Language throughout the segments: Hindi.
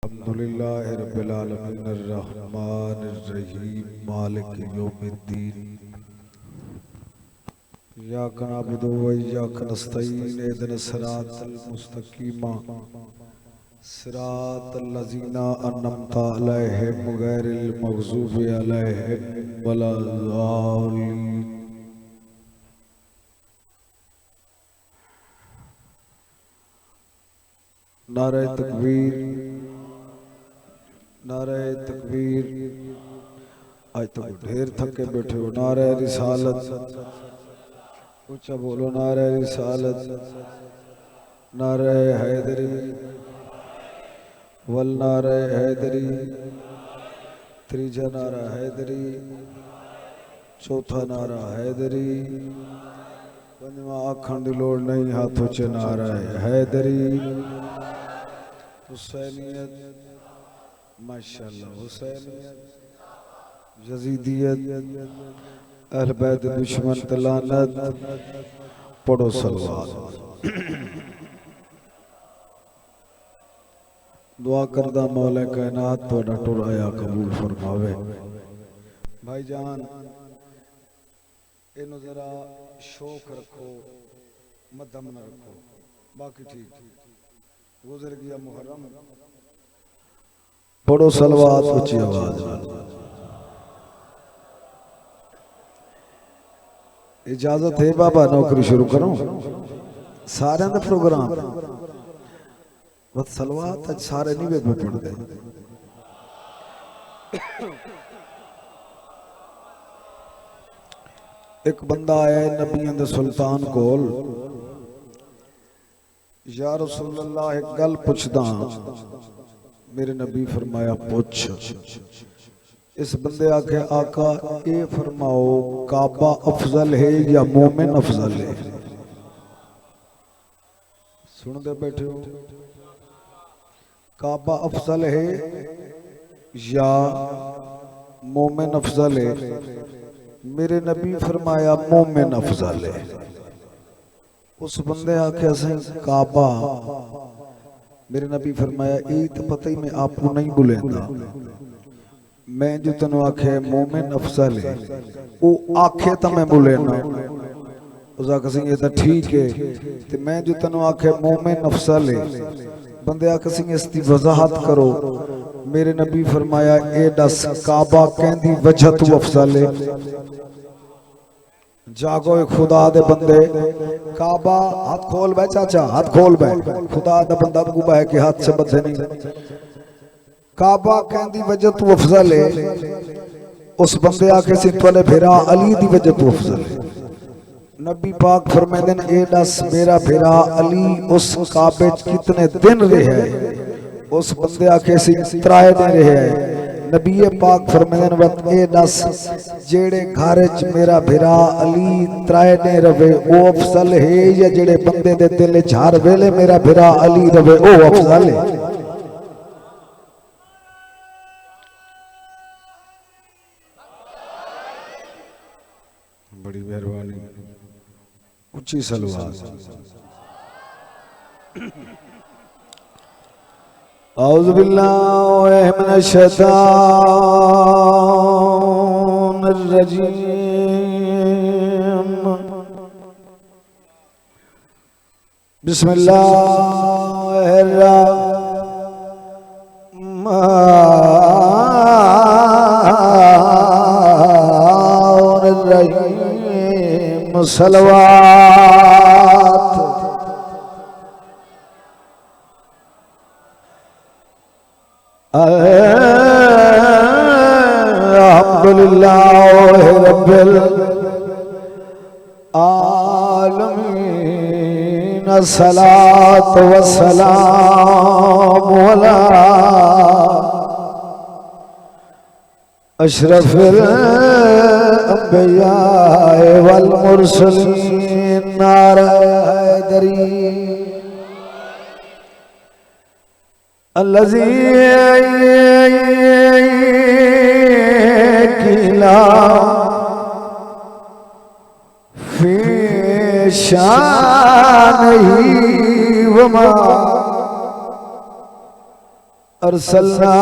अल्हम्दुलिल्लाहि रब्बिल आलमीन अर्रहमानिर रहीम मालिक यौमिद्दीन इय्याका नअबुदु व इय्याका नस्तईन इहदिनस सिरातल मुस्तकीम सिरातल लज़ीना अन्अमता अलैहिम गैरिल मग़ज़ूबि अलैहिम वलज़ालिन। नारे तकबीर, नारे तकबीर। आज तो ढेर थके बैठे हो। नारे रिसालत, ऊंचा बोलो नारे रिसालत, नारे हैदरी, वल नारे हैदरी, तीजा नारा हैदरी, चौथा नारा हैदरी, पंजवा आखण दी लोड़ नहीं, हाथों च नारा हैदरी। हुसैनियत माशाअल्लाह, हुसैनियत, यजीदियत, अहले बैत दुश्मन तलानत, पढ़ो सलवात। दुआ करदा मौला कायनात तुहाडा टुराया कबूल फरमावे। भाईजान इन्हू जरा शौक रखो, मध्यम न रखो, बाकी ठीक। गुजर गया मुहर्रम, पढ़ो सलवात ऊंची आवाज। इजाजत है बाबा, नौकरी शुरू करो। सारे का प्रोग्राम बस सलवात आज सारे नहीं वे पढ़ते। एक बंदा आया नबियों दे सुल्तान कोल, या रसूल अल्लाह एक गल पुछदा। मेरे नबी फरमाया पुछ। इस बंदे आखे आका ये फरमाओ काबा अफजल है या मोमिन अफजल है? सुनते बैठे हो? काबा अफजल है या मोमिन अफजल है? मेरे नबी फरमाया मोमिन अफजल है। उस बंदे आखे काबा। मेरे नबी फरमाया ये तो पता ही मैं आपको नहीं बुलेंदा। मैं जो तेन आखे मोमिन अफजल है वो आखे तो मैं बुलेना। उस आख ये तो ठीक है। तो मैं जो तेन आखे मोमिन अफजल है, बंदे आख इसकी वजाहत करो। मेरे नबी फरमाया ए दस काबा कहंदी वजह तू अफजल है। जागो खुदा दे बंदे, काबा हाथ खोल बे चाचा, हाथ खोल बे। खुदा दा बंदा गुबा है कि हाथ से बंधे नहीं। काबा कहंदी वजह तू अफजल है। उस बंदे आके सी तोले भेरा अली दी वजह तू अफजल है। नबी पाक फरमाते हैं ए दस मेरा भेरा अली उस काबे कितने दिन रहे है? उस बंदे आके सी 3 दिन रहे है। नबी पाक फरमाते हैं ए दस जेड़े घर च मेरा भेरा अली 3 दिन रवे वो अफजल है या जेड़े बंदे दे दिल च हर वेले मेरा भेरा अली रवे वो अफजल है? बड़ी मेहरबानी, ऊंची सलवात। औज़ु बिल्लाहि मिनश शैतानिर रजीम। बिस्मिल्लाहिर रहमानिर रहीम। सलवात। अल्हम्दुलिल्लाह रब्बिल आलमीन। सलात व सलाम अला अशरफिल अंबिया वल मुरसलीन। नारे हैदरी अल्लज़ी किला फी शानिही वमा अरसलना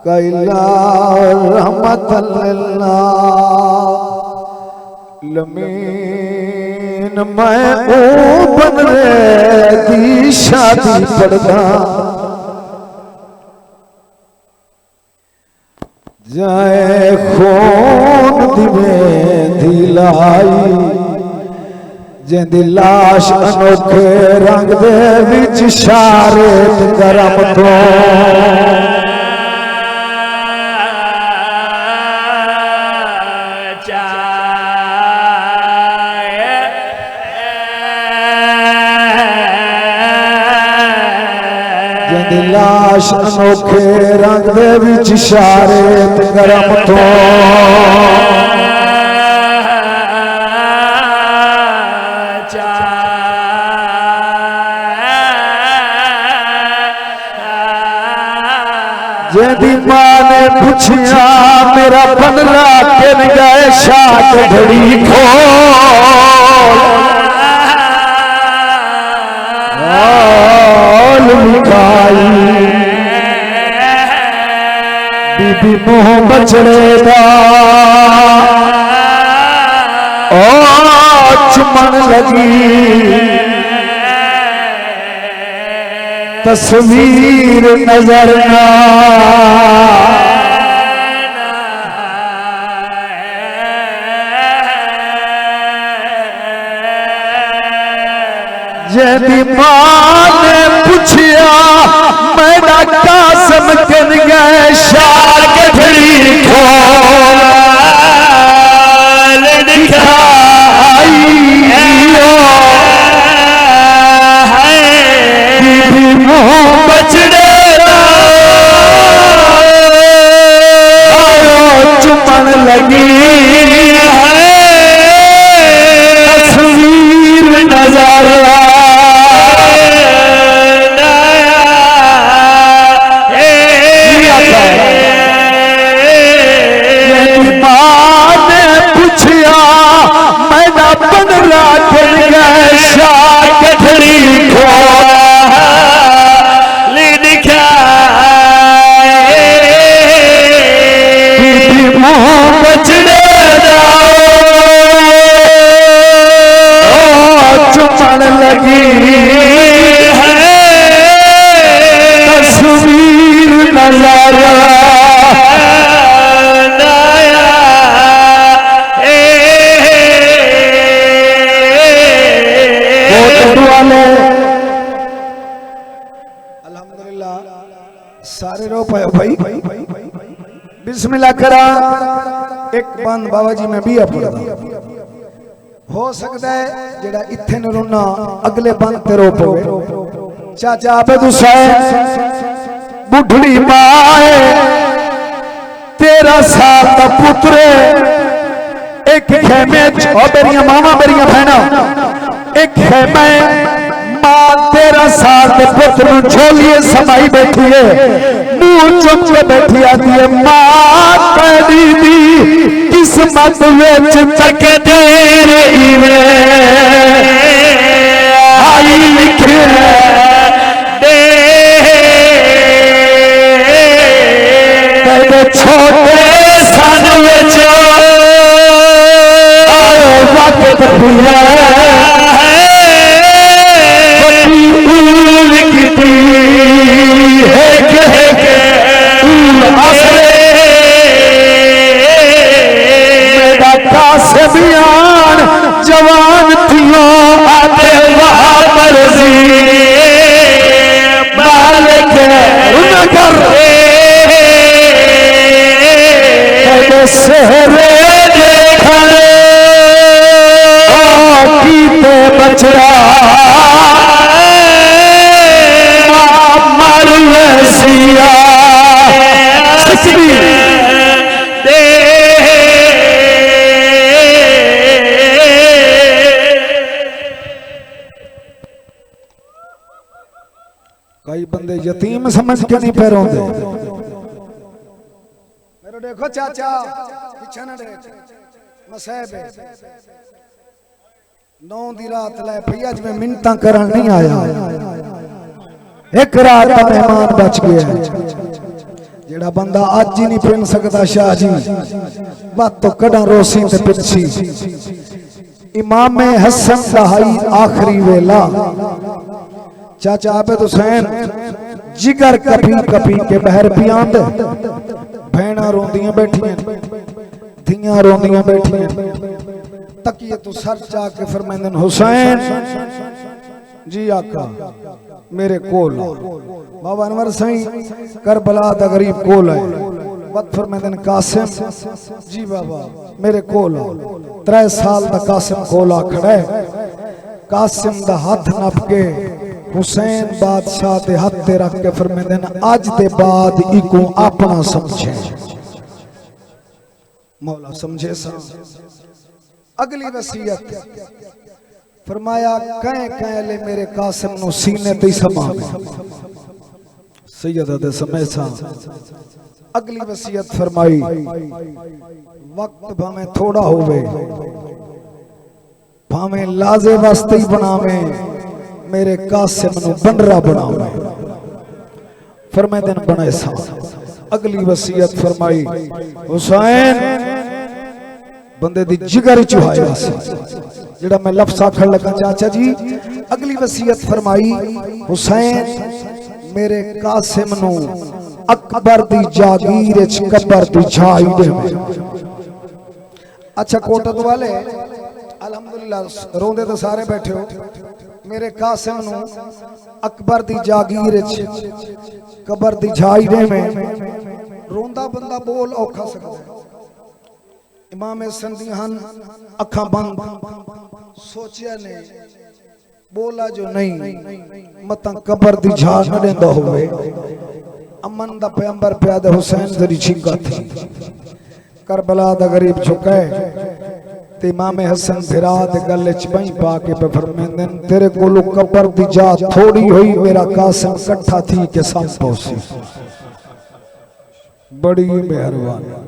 कैला रहमतल लमीन मैं ओ बन रे दी शादी पड़दा जाए खून दिवे दिलाई जिंदी लाश अनोखे रंग दे विच शारेत गरम तो लाश अनोखे रंग दे विच शारेत गरम तो जेदी मां ने पूछिया मेरा बदला किन गए शाद घड़ी खोल लिखाई बीबी मुंह बचड़े दा ओ चुमन लगी तस्वीर नजर ना जेदी मां ने पूछिया मेरा कासम किन गए शार गठड़ी खोल दिखाई बीबी मुंह बचड़े चुमन लगी तस्वीर नजर सारे रो पाए भाई बिस्मिल्लाह करा एक बंद बाबा जी में भी अपना हो सकता है जेड़ा इत्थे न रोना अगले बंद ते रो पवे चाचा आपे हुसैन बुढ़ड़ी माए 13 साल का पुत्र एक खेमे मेरिया मामा मेरिया बहना एक खेमे मां 13 साल के पुत्र झोलिए समाई बैठी है मुंह चुप के बैठी आती है मां कदी दी किस्मत विच तकदीर इवे आई लिखे दे तेरे छोटे सन विच आयो वक्त दिया जवान थियो आते मर्जी मालिक नगर सेहरे देखने कीते बचरा मर सिया कई बंदे यतीम समझ के नहीं पैरों दे मेरे देखो चाचा पीछे ना देख मसैब 9 दी रात लै भैया जिवें मिन्नतां करन नहीं आया एक रात का मेहमान बच गया जेड़ा बंदा अज ही नहीं पिन सकता शाह जी बात तो कड़ा रोसी ते पिछी इमाम हसन दहाई आखिरी वेला चाचा आबद हुसैन जिगर कपी कपी के बहर पियांद भैणा रोंदियां बैठियां धियां रोंदियां बैठियां तकिए तो सर जाके फरमांदन हुसैन जी आका मेरे कोल बाबा अनवर साईं करबला दा गरीब कोल है बद फरमांदन कासिम जी बाबा मेरे कोल 3 साल दा कासिम कोल आ खड़ा है कासिम दा हाथ नप के हुसैन बादशाह दे हाथ ते रख के फरमांदन अज दे बाद इको अपना समझे मौला समझे सा अगली वसीयत फरमाया कह ले मेरे कासिम नु सीने ते समा सैयदा दे समय सा अगली वसीयत फरमाई वक्त भावे थोड़ा होवे भावे लाजे वास्ते ही बनावे मेरे कासिम नु बंडरा बनावे फरमाते बने सा अगली वसीयत फरमाई हुसैन बंदे दी जिगर चुहाया जेड़ा मैं लफ्ज़ आखण लगा चाचा जी अगली वसीयत फरमाई हुसैन मेरे कासिम नु अकबर दी जागीर च कबर दी छाई दे अच्छा कोटत वाले अल्हम्दुलिल्लाह रोंदे तो सारे बैठे हो मेरे कासिम नु अकबर दी जागीर च कबर दी छाई दे में रोंदा बंदा बोल औखा सकदा इमाम हसन दी हन अखां बंद सोचिया ने बोला जो नहीं मत कबर दी झाड़ न देंदा होवे अमन दा पैगंबर प्यादे हुसैन दी छिका थी करबला दा गरीब झुके ते इमाम हसन धिरा दे गले च बई पा के पे फरमांदन तेरे कोलो कबर दी जा थोड़ी हुई मेरा कासिम इकट्ठा थी के सब पहुंची बड़ी मेहरबानी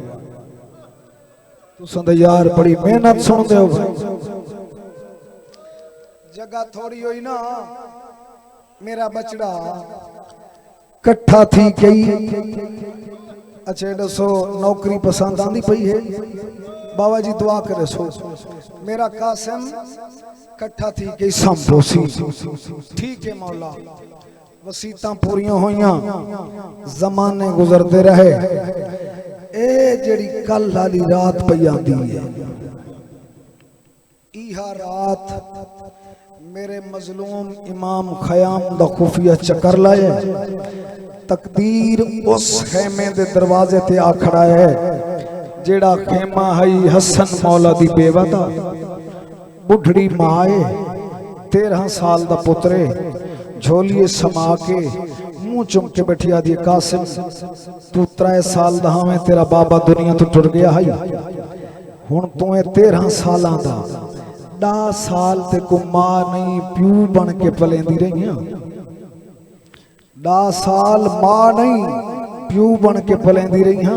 तुसां यार बड़ी मेहनत सुनदे हो जगह थोड़ी हुई ना मेरा बचड़ा कट्ठा थी कई अच्छा दसो नौकरी पसंद आंदी पई है बाबा जी दुआ करे सो मेरा कासिम कट्ठा थी कई संभोसी ठीक है मौला वसीयतां पूरियां होइयां जमाने गुजरते रहे ए जेड़ी कल वाली रात पई आंदी है इहा रात मेरे मजलूम इमाम खयाम दा खुफिया चक्कर लाए तकदीर उस खेमे दे दरवाजे ते आ खड़ा है जेड़ा खेमा है हसन मौला दी बेवा दा बुढ़ड़ी माए 13 साल दा पुत्रे झोलिए समा के मुंह चुम के बैठिया दी कासिम तू 3 साल दा हमें तेरा बाबा दुनिया तो टुर गया है हुण तू 13 सालां दा 10 साल ते को मां नहीं प्यू बन के पलेंदी रही 10 साल मां नहीं प्यू बन के पलेंदी रही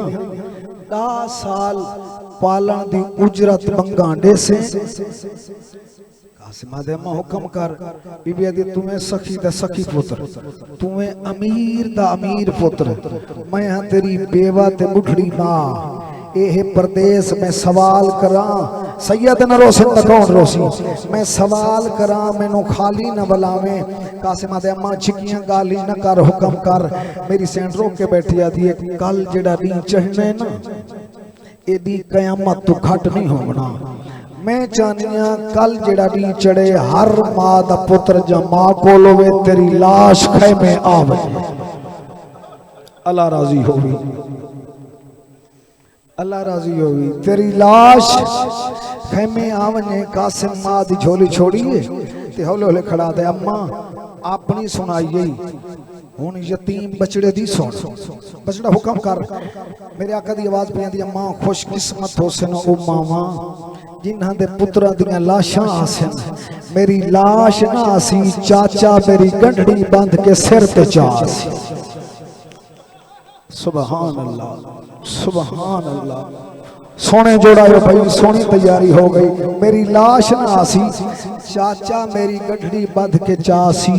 10 साल पालन दी उजरत मंगांडे से कासिमा दे मां हुक्म कर बीबी दी तुम्हें सखी दा सखी पुत्र तुम्हें अमीर दा अमीर पुत्र मैं हां तेरी बेवा ते बुढ़ड़ी मां ए प्रदेश में सवाल करा सैयद न रोशन दा कौन रोसी मैं सवाल करा मैनू खाली न बुलावे कासिमा दे अम्मा छिकियां गाली न कर हुक्म कर मेरी सेंड रोक के बैठी आदी कल जेड़ा दी चढ़ने ना ए दी कयामत तो घट नहीं होना मैं चाहनिया कल जेड़ा दी चढ़े हर मां दा पुत्र जा मां कोल होवे तेरी लाश खेमे आवे अल्लाह राजी होवी अल्लाह राजी होगी तेरी लाश खेमे आवने कासिम मां दी झोली छोड़िए ते हौले हौले खड़ा दे अम्मा अपनी सुनाइए हुन यतीम बचड़े दी सुन बचड़ा हुक्म कर मेरे आका दी आवाज पे आंदी अम्मा खुशकिस्मत होसन ओ मावा जिन्हां दे पुत्रा दियां लाशां आसन मेरी लाश ना आसी चाचा मेरी गंढड़ी बंद के सिर ते चास सुभान अल्लाह सुभान अल्लाह सोने जोड़ा भाई सोनी तैयारी हो गई मेरी लाश ना आसी चाचा मेरी गठड़ी बंध के चासी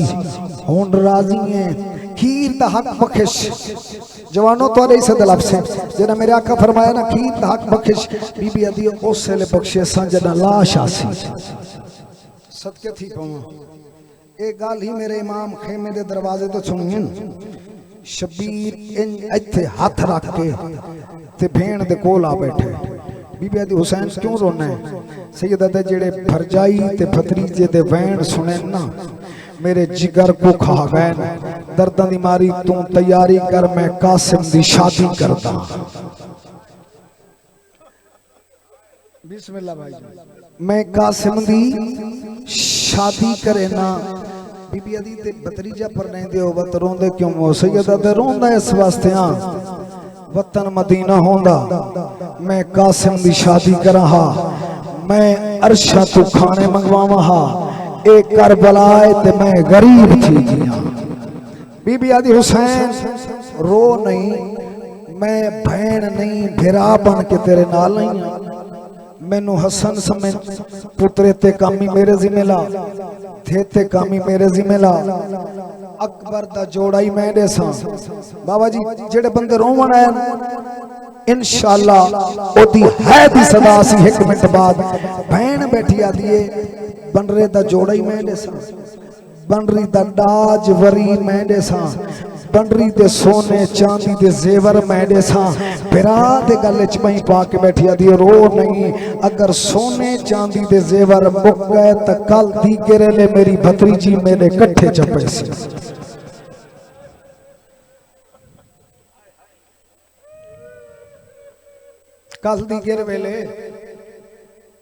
हुन राजी है खीर दा हक बख्शिश जवानों तो इस दलब से जना मेरे आका फरमाया ना खीर दा हक बख्शिश बीबी आदि उस वेले बख्शे सा जना लाश आसी सदके थी पावां एक गाल ही मेरे इमाम खेमे दे दरवाजे तो सुनिए शबीर इन इत्थे हाथ रख के ते भेण दे कोल आ बैठे बीबी आदि हुसैन क्यों रोना है सैयदा दे जेड़े फरजाई ते भतीजे दे वैन सुने ना मेरे जिगर को खा गए दर्दां दी मारी तू तैयारी कर मैं कासिम दी शादी करदा बिस्मिल्लाह भाई मैं कासिम दी शादी करे ना बीबी आदि ते भतीजा पर नहीं दे वत रोंदे क्यों हो सैयदा ते रोंदा इस वास्ते हां वतन मदीना होंदा मैं कासिम दी शादी करा हा मैं अरशा तू खाने मंगवावा हा एक करबलाए ते मैं गरीब थी जिया बीबी आदि हुसैन रो नहीं मैं भैन नहीं भिरा बन के तेरे नाल नहीं मैनू हसन समय पुत्रे ते कामी मेरे जिम्मे ला थे ते कामी मेरे जिम्मे ला अकबर दा जोड़ा ही मैं देसा बाबा जी जेड़े बंदे रोवन आए इंशाअल्लाह ओदी है दी सदा सी एक मिनट बाद भैन बैठी आदी है बनरे दा जोड़ा ही मैं देसा बनरी दा दाज वरी मैं देसा बनरी दे सोने चांदी दे जेवर मैं देसा फिरा दे गल च मई पा के बैठी आदी रो नहीं अगर सोने चांदी दे जेवर मुक गए त कल दी गिरेले मेरी भतीजी मेरे कट्ठे चपे सी कल दी गिर वेले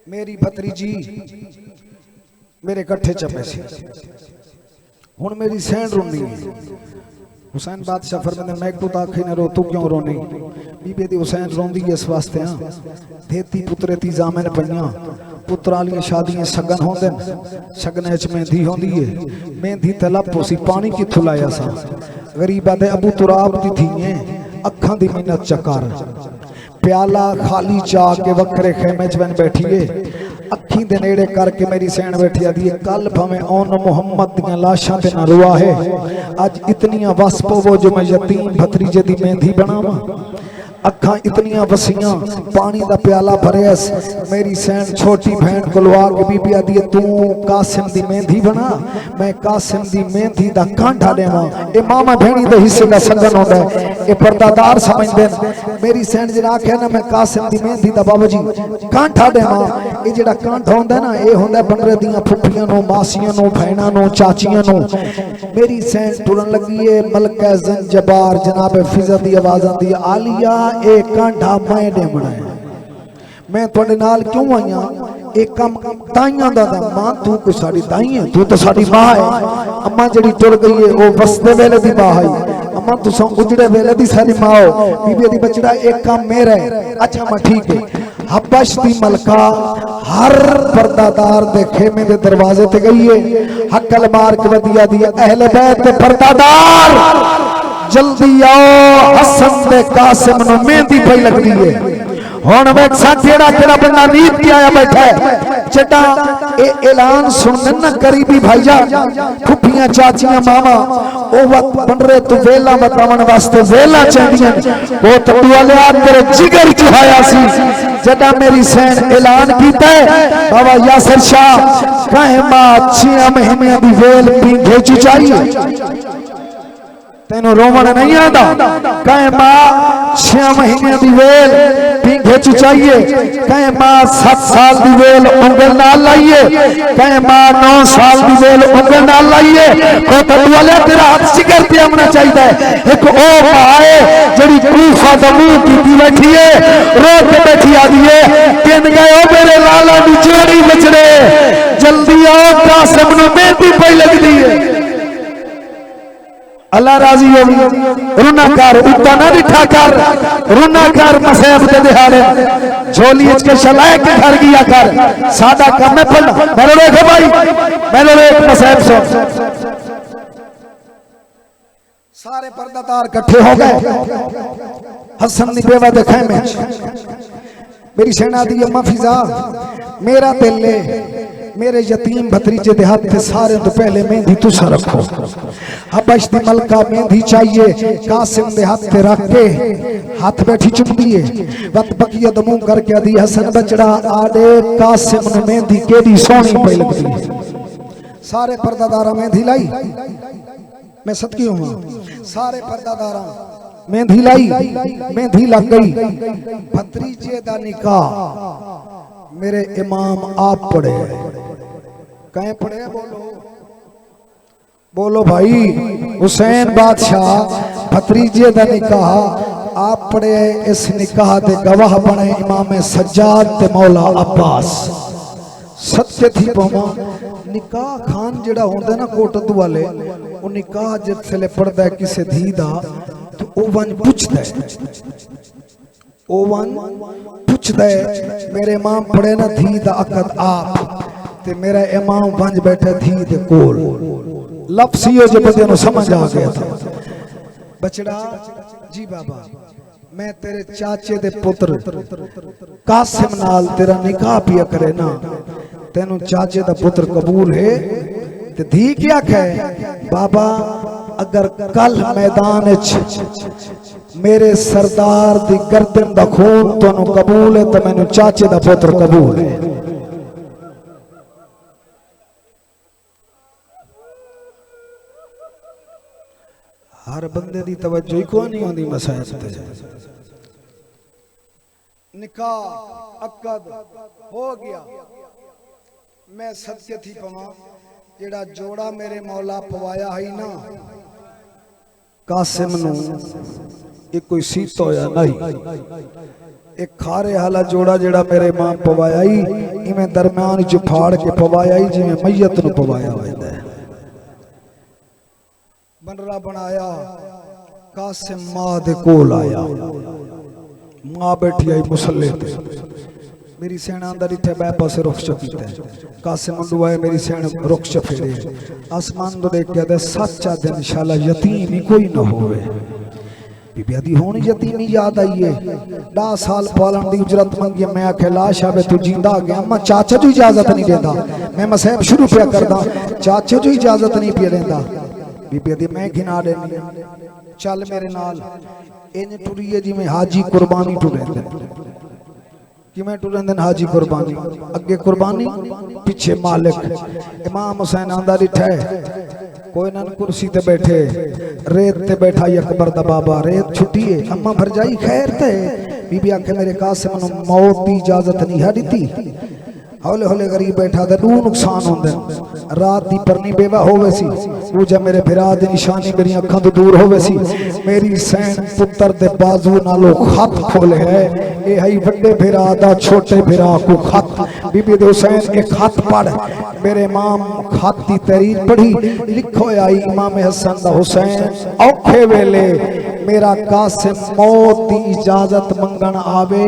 मेरी भतीजी मेरे कट्ठे चपे सी हुण मेरी सैन रोनी हुसैन बादशाह फरमांदे मैं तू ताखे न रो तू क्यों रोनी बीबी दी हुसैन रोंदी इस वास्ते हां देती पुत्रे ती जामन पईयां पुत्रा वाली शादियां सगन होंदे सगने च मेहंदी होंदी है मेहंदी ते लप सी पानी किथों लाया सा गरीबा दे अबू तुराब दी थीए अखां दी मिन्नत चकार प्याला खाली चा के वखरे खेमे च बन बैठिए अखी दे नेड़े करके मेरी सैन बैठी आदी कल भावें ओन मुहम्मद दियां लाशां ते ना रुआ है आज इतनियां वस पवो जो मैं यतीम भतीजे दी मेहंदी बनावा अखा इतनियां वसियां पानी दा प्याला भरेस मेरी सैन छोटी बहन कोलवा के बीबी आदी तू कासिम दी मेहंदी बना मैं कासिम दी मेहंदी दा कांढा देवा ए मामा भेणी दे हिस्से दा सगन होंदा है ए पर्दादार समझदे मेरी सैन जरा आख्या ना मैं कासिम दी मेहंदी दा बाबा जी कांढा देवा ए जेड़ा कांढा होंदा ना ए होंदा बनरे दियां फुफियां नो मासियां नो भैणां नो चाचियां नो मेरी सैन टुरन लगी है मलका ज़ंजबार जनाब फिजा दी आवाज आंदी आलिया ए कांढा मैं देवना है मैं थोड़े नाल क्यों आईया एक कम ताइयां दा मां तू कोई साडी ताई है तू तो साडी मां है अम्मा जड़ी टुर गई है वो वसदे वेले दी मां है अम्मा तुसा उजड़े वेले दी सारी मां हो बीबी दी बचड़ा एक काम मेरा है अच्छा मैं ठीक है हबश दी मलका हर पर्दादार दे खेमे दे दरवाजे ते गई है हकल मार के वदिया दी अहले बैत दे पर्दादार जल्दी आओ हसन दे कासिम नु मेहंदी पई लगदी है हुण वेख सा केड़ा केड़ा बंदा नीत के आया बैठा है जटा ए ऐलान सुनन ना करीबी भाईजा फुफियां चाचियां मामा ओ वक्त बनरे तू वेला बतावन वास्ते वेला चांदियां वो तू वाले आ तेरे जिगर च आया सी जटा मेरी सैन ऐलान कीता है बाबा यासिर शाह कहे मां 6 महीने दी वेल पींघे च चाहिए तेनों रोमन नहीं आता कहे मां 6 महीने दी वेल पींघे च चाहिए कहे मां 7 साल दी वेल उंगल नाल लाइए कहे मां 9 साल दी वेल उंगल नाल लाइए तो तू वाले तेरा हाथ जिगर ते आना चाहिए एक ओ मां है जड़ी कूफा दा मुंह कीती बैठी है रो के बैठी आदी है किन गए ओ मेरे लाला दी जोड़ी बचड़े जल्दी आओ कासिम नु मेहंदी पई लगदी है अल्लाह राजी हो रुना कर उतना ना दिखा कर रुना कर मसैब दे दिहाड़े झोली के शलाए के घर गया कर सादा काम में पढ़ मेरे देखो भाई मेरे एक मसैब सुन सारे पर्दादार इकट्ठे हो गए हसन दी बेवा दे खेमे मेरी सेना दी अम्मा फिजा मेरा दिल है मेरे यतीम भतीजे दे हाथ ते सारे तो पहले मेहंदी तुसा रखो। हबश दी मलका मेहंदी चाहिए, कासिम दे हाथ ते रख के हाथ बैठी चुमदी है। वत बकिया द मुंह करके आदि हसन बचड़ा आडे कासिम ने मेहंदी केडी सोहनी पई लगदी है। सारे पर्दादारा मेहंदी लाई, मैं सदकी हूं, सारे पर्दादारा मेहंदी लाई, मेहंदी लग गई। भतीजे दा निकाह मेरे इमाम आप पढ़े। कहें पढ़े? बोलो बोलो भाई। हुसैन बादशाह भतीजे दा निकाह आप पढ़े। इस निकाह दे गवाह बने इमाम सज्जाद ते मौला अब्बास। सत्य थी पवा निकाह खान जेड़ा होंदा ना कोटदू वाले, वो निकाह जिसले पढ़दा है किसी धी दा तो ओवन पूछदा है, ओवन पूछदा है मेरे इमाम पढ़े ना धी दा अकद आप ते मेरा इमाम वंज बैठा धी दे कोल। लफ्ज़ियो जो बंदे नु समझ आ गया था। बचड़ा जी बाबा मैं तेरे चाचे दे पुत्र कासिम नाल तेरा निकाह पिया करे ना, तेनू चाचे दा पुत्र कबूल है? ते धी क्या कहे? बाबा अगर कल मैदान मेरे सरदार दी गर्दन दा खून तेनू कबूल है तो मैनू चाचे दा पुत्र कबूल है। हर बंदे दी तवज्जो ही कोई नहीं होंदी मसाइल ते। निकाह अकद हो गया। मैं सदके थी पवा जेड़ा जोड़ा मेरे मौला पवाया है ना कासिम नू, ये कोई सीत होया नहीं। एक खारे हाला जोड़ा जेड़ा मेरे मां पवाया ही इवें दरम्यान च फाड़ के पवाया ही जिवें मैयत नू पवाया होंदा है। बनरा बनाया कासिम मां दे कोल आया। मां बैठी आई मुसल्ले ते, मेरी सेना अंदर इथे बै पासे रुख चुकी है। कासिम दुआए मेरी सेना रुख चफेड़े आसमान तो देख के सच्चा दिन शाला यतीम ही कोई ना होवे। बीबी आदि होनी यतीमी याद आई है। 10 साल पालन दी उजरत मंगी। मैं आखे लाश आवे तू जिंदा आ गया। अम्मा चाचा जो इजाजत नहीं देता। मैं मसैब शुरू पे करदा, चाचा जो इजाजत नहीं पे देता। बीबी आदि मैं घिना देनी, चल मेरे नाल। इन टुरीए जिवें हाजी कुर्बानी टुरेंदे। किवें टुरेंदे हाजी कुर्बानी? अगे कुर्बानी पीछे मालिक। इमाम हुसैन आंदा डिठा है कोई ना कुर्सी ते बैठे, रेत ते बैठा अकबर दा बाबा। रेत छुट्टी है। अम्मा भरजाई खैर ते? बीबी आखे मेरे कासिम नूं मौत दी इजाजत नहीं है दी। हौले हौले गरीब बैठा था। दू नुकसान होंदे। रात दी परनी बेवा होवे सी, पूजा मेरे फिरा दी निशानी मेरी अखां तो दूर होवे सी। मेरी सैन पुत्र दे बाजू नालों खत खोले है। ए हई वड्डे फिरा दा छोटे फिरा को खत। बीबी दे हुसैन एक खत पढ़। मेरे इमाम खत दी तहरीर पढ़ी। लिखो आई इमाम हसन दा हुसैन औखे वेले मेरा कासिम मौत दी इजाजत मंगन आवे,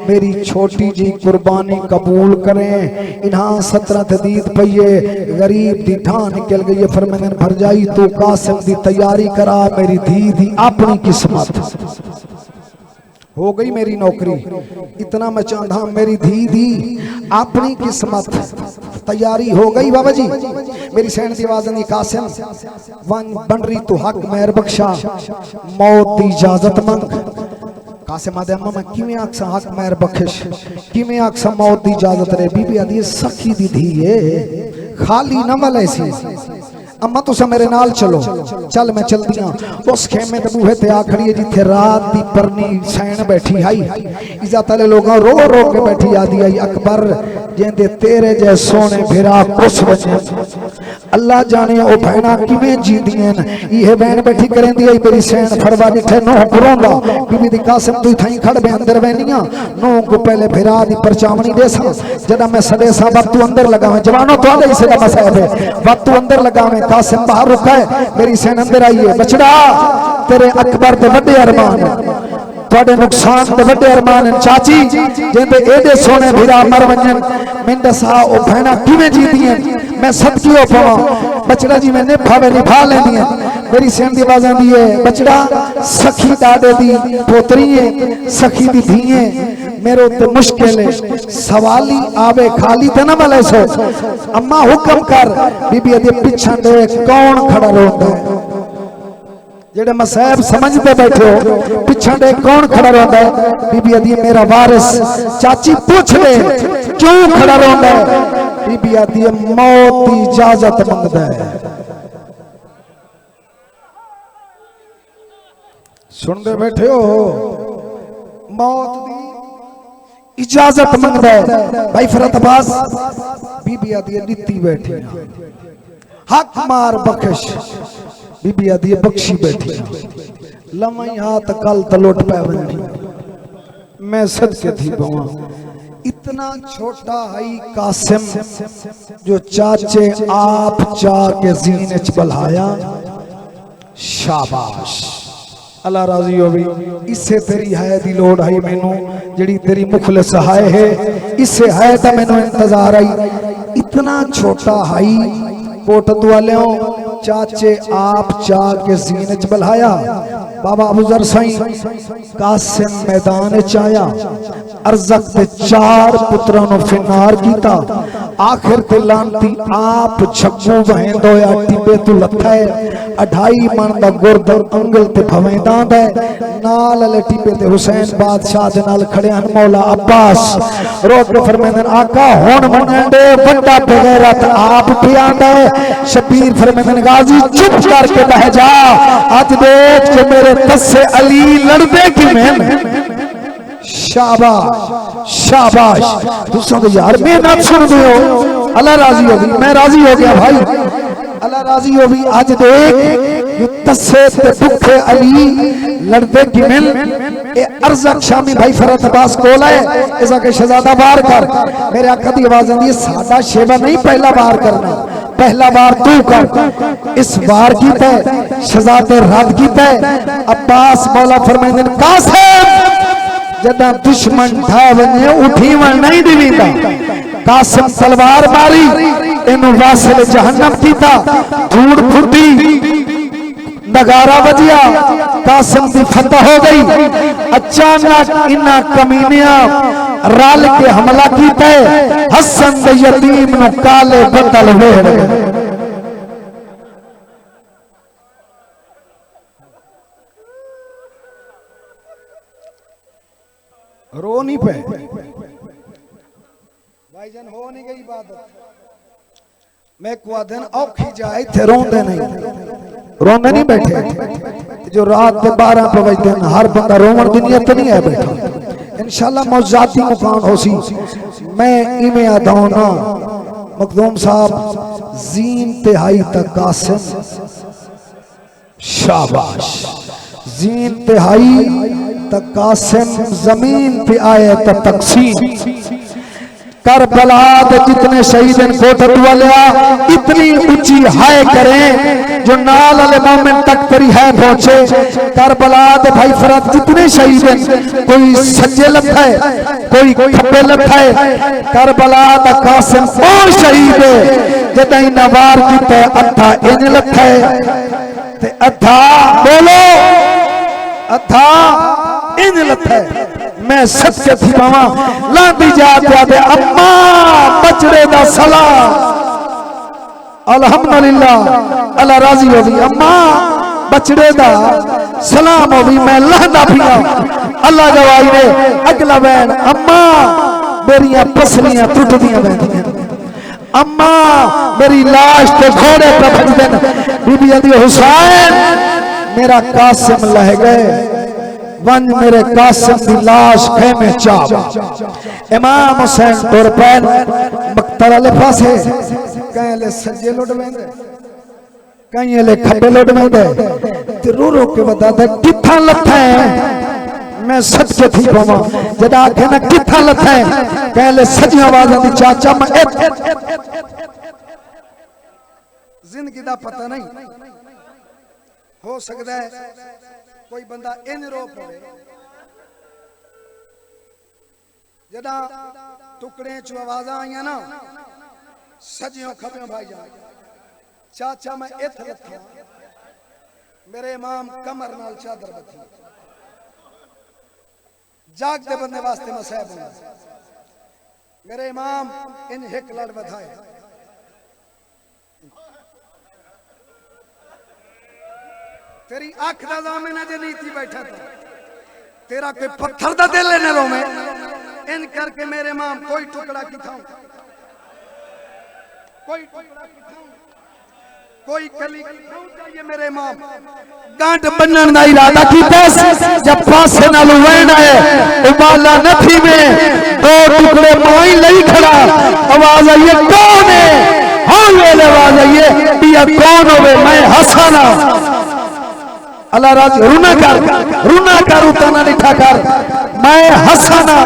मेरी छोटी जी कुर्बानी कबूल करें। इन्हां 17 तदीद पईए गरीब दी ठां निकल गई है। फरमाने भरजाई तू कासिम दी तैयारी करा, मेरी धी दी अपनी किस्मत हो गई। मेरी नौकरी इतना मैं चाहता मेरी धी दी अपनी किस्मत तैयारी हो गई। बाबा जी मेरी सैन की आवाज नहीं। कासिम वन बन रही तो हक मेहर बख्शा, मौत की इजाजत मंग। कासिम आदे अम्मा मैं किवें आखसा हक मेहर बख्शिश, किवें आखसा मौत की इजाजत रे? बीबी आदि सखी दी धी है, खाली न मले सी। अम्मा तुसा मेरे नाल चलो। चल मैं चलदी हां। उस खेमे दे बूहे ते आ खड़ी है जिथे रात दी परनी सैन बैठी आई। इज्जत वाले लोग रो रो के बैठी आदी आई अकबर जेंदे तेरे जै सोने फिरा कुछ बचे। अल्लाह जाने ओ भैणा किवें जींदियां न। ये बहन बैठी करेंदी आई मेरी सैन फड़वा जिथे नो करोंदा। बीबी दी कासिम तू थाई खड़ बे अंदर बहनियां नो को पहले फिरा दी परचावनी देसा। जदा मैं सदे सा वक्त तू अंदर लगावे जवानो तो आदे इसे दा मसाब है वक्त तू अंदर लगावे। कासिम बाहर रुका है, मेरी सैन अंदर आई है। बचड़ा तेरे अकबर दे वड्डे अरमान थोड़े नुकसान दे वड्डे अरमान। चाची जेंदे एडे सोने भिरा मर वंजन मैं दसा ओ भैणा किवें जींदियां। मैं सदकी हो पावां। बचड़ा जी मैंने भावे निभा लेंदी मेरी सैन दी आवाज आंदी है। बचड़ा सखी दादे दी पोतरी है, सखी दी धी है। मेरे उत्ते मुश्किल है सवाल ही आवे खाली ते ना मले सो अम्मा हुक्म कर बीबी अदे पिछा दे कौन खड़ा रोंदा है जेड़े मसैब समझते बैठे हो पिछा दे कौन खड़ा रोंदा है बीबी अदी मेरा वारिस चाची पूछ ले क्यों खड़ा रोंदा है बीबी अदी मौत की इजाजत मंगदा है सुनते बैठे हो मौत की इजाजत मंगदा है भाई फरत अब्बास बीबी आदि नीति बैठी हक मार बख्श बीबी आदि बख्शी बैठी लमई हाथ कल तलोट पे बनी मैं सदके थी बवा इतना छोटा हई कासिम जो चाचे आप चा के जीने च बल्हाया शाबाश अल्लाह राजी हो भी इससे तेरी है दी लोड़ आई मैनू जड़ी तेरी मुखलिस हाय है इससे है तो मैनू इंतजार आई इतना छोटा हाई कोट वाले चाचे आप चा के जीने च बल्हाया बाबा अबूजर साईं कासिम मैदान च आया अरज़क ते चार पुत्रां नु फिनार कीता आखिर ते लांती आप छप्पू वहेंदो या टिबे तू लथा है 2.5 मन दा गुरद अंगल ते भवेंदा है नाल ले टिबे ते हुसैन बादशाह दे नाल खड़े हन मौला अब्बास रो के फरमांदे आका हुन मनंदे बड़ा बगैरत आप पियांदा है शबीर फरमांदे गाजी चुप करके बह जा आज देख के मेरे तस्से अली लड़दे किवें शाबाश शाबाश दूसरों को यार मैं ना सुन दो अल्लाह राजी हो गई मैं राजी हो गया भाई अल्लाह राजी हो गई आज देख तस्से ते दुखे अली लड़दे किवें ए अरज़क शामी भाई फरत अब्बास कोल है ऐसा के शहजादा बार कर मेरे आका दी आवाज आंदी है साडा शेवा नहीं पहला बार करना पहला बार तू कर इस बार की तय शहजादे रात की तय अब्बास मौला फरमाइंदे कासिम जदा दुश्मन ठावने उठी वन नहीं दिवींदा कासिम तलवार मारी इनु वासिल जहन्नम कीता धूड़ फुटी नगारा बजिया कासिम की फतह हो गई अचानक इन्ना कमीनिया रल के हमला कीता हसन दे यतीम नु काले बदल वेड़ रो नहीं पे भाईजान हो नहीं गई इबादत मैं कुआ दिन औखी जाए थे रोंदे रोंदे नहीं बैठे जो रात के 12 पे बजते हैं हर बंदा रोवन दुनिया तो नहीं है बैठा इंशाल्लाह मौजाती मुकान होसी मैं इमे अदाओ ना मखदूम साहब जीन तिहाई तक कासिम शाबाश जीन तिहाई तक कासिम जमीन पे आए तक तकसीम करबला दे जितने शहीद कोटत वाले इतनी ऊंची हाय करें जो नाल वाले मोमिन तक तेरी है पहुंचे करबला दे भाई फरत जितने शहीद कोई सज्जे लथा है कोई खब्बे लथा है करबला दा कासिम कौन शहीद है जदा इना वार कीता अथा इन लथा है ते अथा बोलो अथा इन लथा है मैं सत्य थी बावा लांदी जा दे अम्मा बचड़े दा सलाम अल्हम्दुलिल्लाह अल्लाह राजी हो गई अम्मा बचड़े दा सलाम हो गई मैं लहदा पिया अल्लाह गवाही ने अगला बैन अम्मा मेरिया पसलियां टुटदियां बैठियां अम्मा मेरी लाश ते घोड़े पे बंधन बीबी आदि हुसैन मेरा कासिम लह गए वन मेरे कासिम की लाश खेमे चाप इमाम हुसैन तुर पैन मक्तल वाले पासे कहीं ले सज्जे लुट वेंदे कहीं ले खब्बे लुट वेंदे ते रो रो के बतादा किथा लथा है मैं सदके थी पावा जदा आखे ना किथा लथा है कहीं ले सजी आवाज आंदी चाचा मैं जिंदगी दा पता नहीं हो सकता है कोई बंदा इन रो पवे जदा टुकड़े चो आवाज आईया ना सजियों खबियों भाई जान चाचा मैं इत लथा मेरे इमाम कमर नाल चादर बथी जागते बंदे वास्ते मसैब होंदा मेरे इमाम इन हिक लड़ बधाए तेरी अख दा ज़ामिन जे नीति बैठा था तेरा कोई पत्थर दा दिल न रोवे इन करके मेरे इमाम कोई टुकड़ा की था कोई टुकड़ा की था कोई कली चाहिए मेरे इमाम गांठ बनन दा इरादा कीता जब पासे नाल वैन आए उबाला नथी में दो टुकड़े मोई लई खड़ा आवाज आई कौन है हां वेले आवाज आई बिया कौन होवे मैं हसना अल्लाह राज रुना कर उतना लिखा कर मैं हसना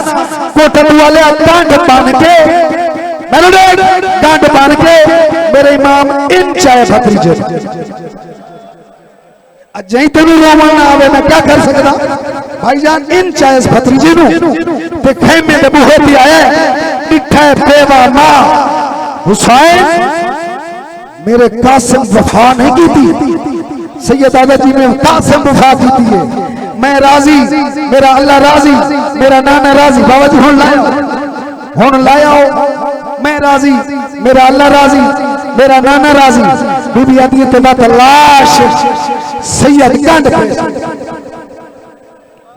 कोटन वाले गांठ बांध के गांठ बांध के मेरे इमाम इन चाहे भतीजे अजय तेन रोवन ना आवे मैं क्या कर सकता भाईजान इन चाहे भतीजे नु ते खेमे दे बूहे ते आया डिठा बेवा मां हुसैन मेरे कासिम वफा नहीं की थी सैयद आदा जी ने कासिम वफा की थी मैं राजी मेरा अल्लाह राजी मेरा नाना राजी बाबा जी हुन लाया मैं राजी मेरा अल्लाह राजी मेरा नाना राजी बीबी आदि ते बात लाश सैयद कांड पेश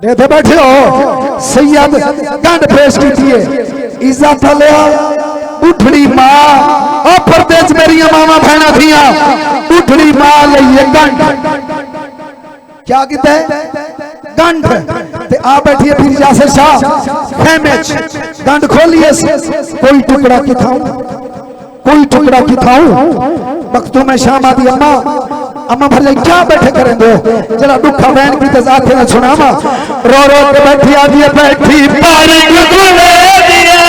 देते बैठे हो सैयद कांड पेश की थी इज्जत लिया उठड़ी मां और परदेश मेरी मामा बहना थिया उठड़ी मां लइए गंढ क्या कीता है गंढ ते आ बैठी है फिर जासे शाह खेमे गंढ खोलिए कोई टुकड़ा की थाऊ वक्तों में शाम आदि अम्मा भर जाए क्या बैठे करें दो जरा दुखा बहन की तजाते में सुनावा रो रो के बैठी आदि बैठी पारी गुले दिया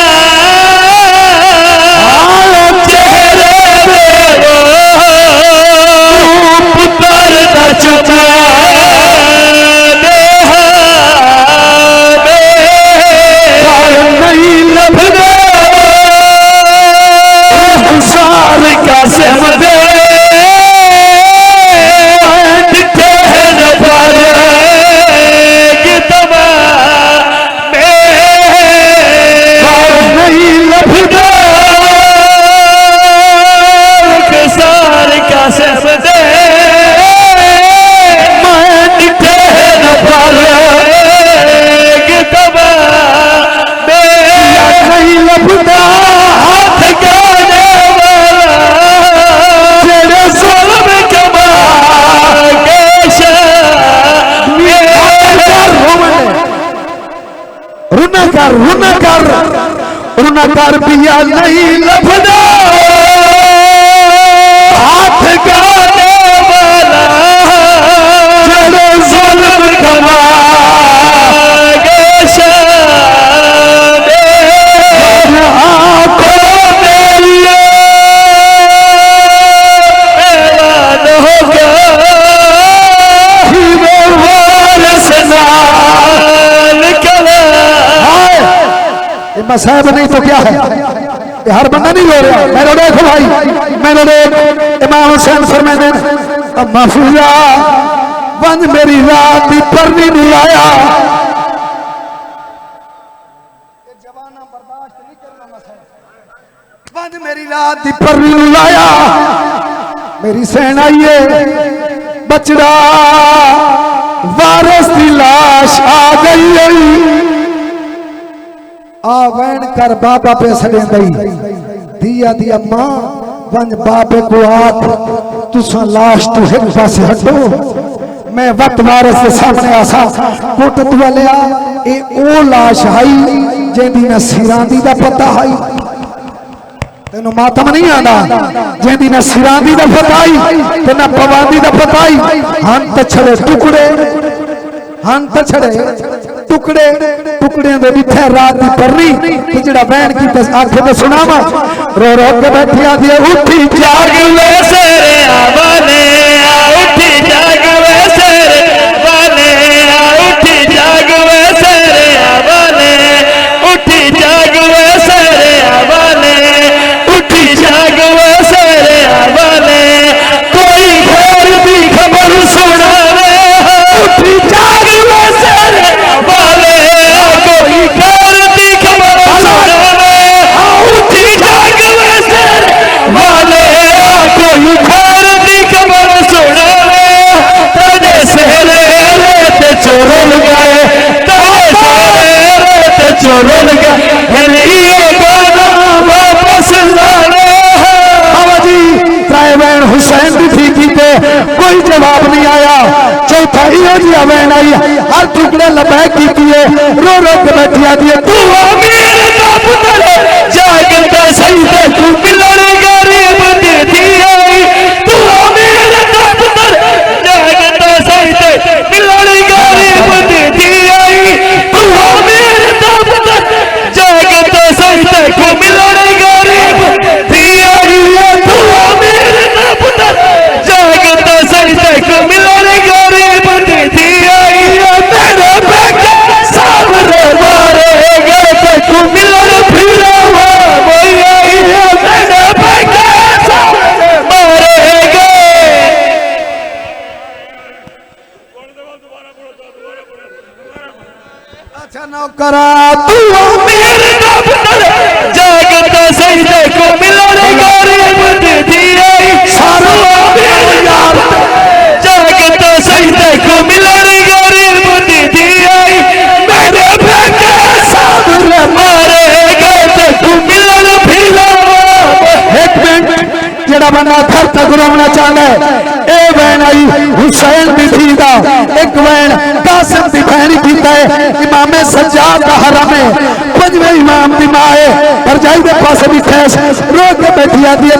रुना कर पिया नहीं लभदा हाथ गाने वाला चलो जुल्म कमा साहब नहीं तो क्या है ये हर बंदा नहीं रो रहा मैंने देखो भाई मैंने देख इमाम हुसैन फरमाते हैं अब महफूजा बंद मेरी रात की परनी बुलाया जवाना बर्दाश्त नहीं करना मसला बंद मेरी रात की परनी बुलाया मेरी सेना आइए बचड़ा वारिस की लाश आ गई आवैन कर बाबा पे सड़े गई दिया दिया मां वंज बाबे को आख तुसा लाश तू एक पासे हटो मैं वक्त वारिस के सामने आसा कोटत वाले ए ओ लाश आई जेदी न सिरांदी दा पता है तेन मातम नहीं आना जेदी न सिरांदी दा पता है ते न पवांदी दा पता है हंत छड़े टुकड़े हंत छड़े टुकड़े टुकड़े दे बिथे रात दी परनी ते जेड़ा बहन की आंखें ते सुनावा रो रो के बैठी आदी उठी जाग वे सेरे आवाने उठी जाग वे सेरे आवाने उठी जाग वे सेरे आवाने उठी जाग वे सेरे आवाने उठी जाग वे सेरे आवाने कोई खैर दी खबर सुनावे उठी जाग वे सेरे आवाने जी बहन आई हर टुकड़े लबै की रो रो के बैठी आती है तू मेरे का पुत्र जागता सही से तू मिलन गरीब देती आई तू मेरे का पुत्र जागता सही से मिलन गरीब देती आई तू मेरे का पुत्र जागता सही से तू मिलन गरीब देती आई तू मेरे का पुत्र जागता सही से तू मिलन गरीब देती आई मेरे बेटे सामने मारे गए तू मिलन फिरा करा तू मेरे जागता सही देखो मिलन गरीब देती आई सारा यार जागता सही देखो मिलन गरीब देती आई मेरे बेटे सामने मारे गए तू मिलन फिरा एक मिनट जड़ा बंदा घर तक रोना चाहता है ए बहन आई हुसैन दी थी दा एक बहन कासिम दी बहन कीता है इमामे सज्जाद दा हरम है पंजवें इमाम दी मां है पर जाई दे पास भी खैस रो के बैठी आती है